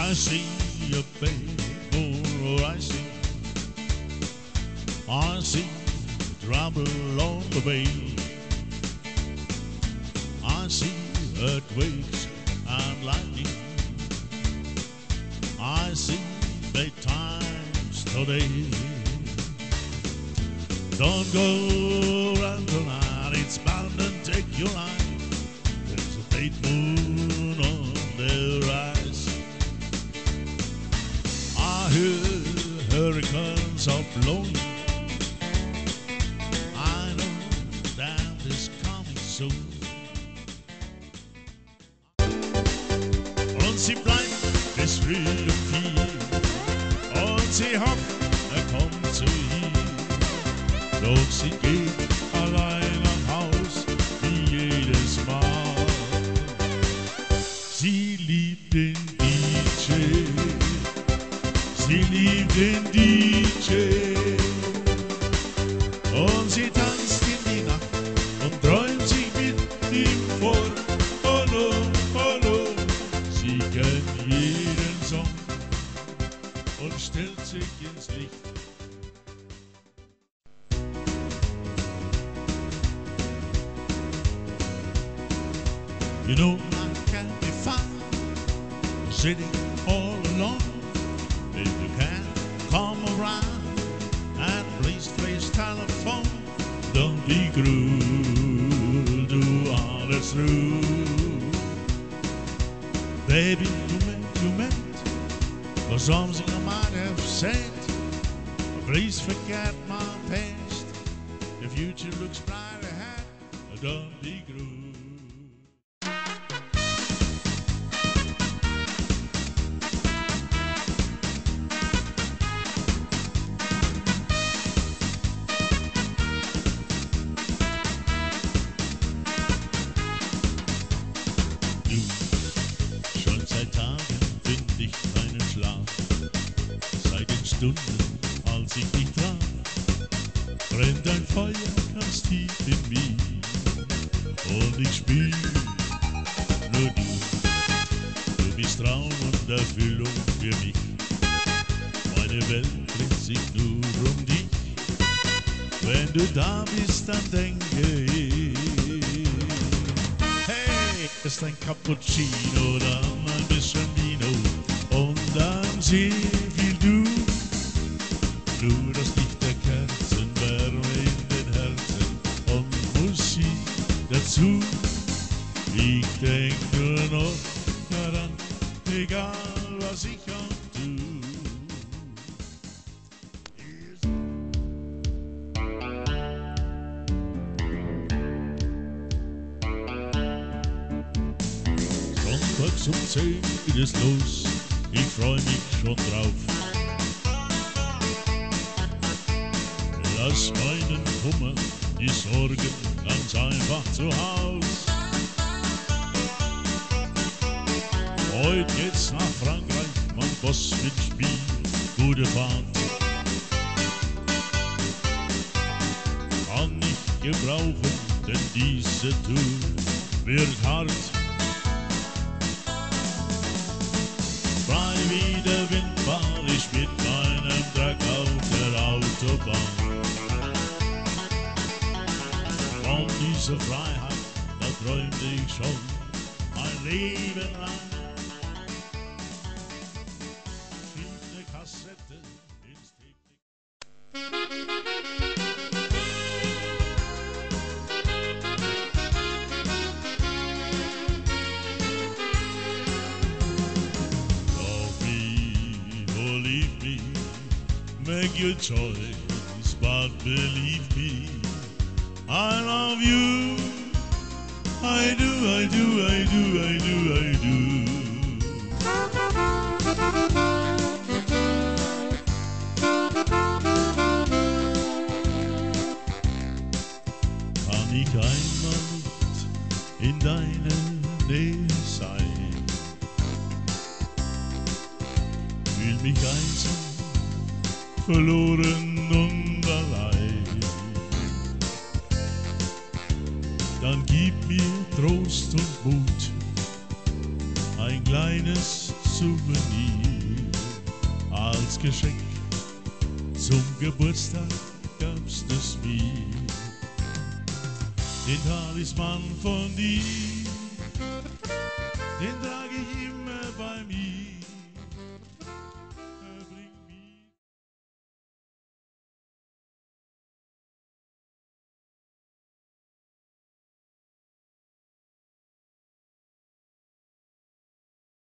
I see a paper rising. I see trouble on the way. I see earthquakes and lightning. I see bad times today. Don't go round tonight, it's bound and take your life. There's a late moon on the rise. I hear hurricanes are blowing. I know that is coming soon. Und sie bleibt bis früh um 4. Und sie hofft, kommt zu ihr. Doch sie geht allein am Haus wie jedes Mal. Sie liebt den DJ. Sie liebt den DJ. Und sie tanzt in die Nacht und träumt sich mit ihm vor. Oh no, oh no. Sie kennt jeden Song und stellt sich ins Licht. You know I can't be found sitting all alone. If you can come around and please telephone. Don't be cruel to others through. Baby, you meant for something I might have said. Please forget my past. The future looks bright ahead. Don't be cruel. Schon seit Tagen find ich keinen Schlaf. Seit den Stunden, als ich dich traf, brennt ein Feuer ganz tief in mir. Und ich spür nur du. Du bist Traum und Erfüllung für mich. Meine Welt dreht sich nur um dich. Wenn du da bist, dann denke ich, ist ein Cappuccino, dann ein bisschen Vino und dann sehr viel du. Nur das Licht der Kerzen, Wärme in den Herzen und Musik dazu. Ich denk nur noch daran, egal was ich auch tu. Sonntags um 10 geht es los, ich freu mich schon drauf. Lass meinen Kummer, die Sorgen ganz einfach zu Haus. Heute geht's nach Frankreich, mein Boss mit Spiel, gute Fahrt. Kann ich gebrauchen, denn diese Tour wird hart. Frei wie der Wind fahr ich mit meinem Dreck auf der Autobahn. Von dieser Freiheit, da träumte ich schon mein Leben lang. Schieb ne Kassette ins make your choice, but believe me, I love you. I do, I do, I do, I do, I do. Kann ich einmal nicht in deiner Nähe sein? Fühl mich einsam, verloren und allein. Dann gib mir Trost und Mut ein kleines Souvenir. Als Geschenk zum Geburtstag gabst es mir. Den Talisman von dir, den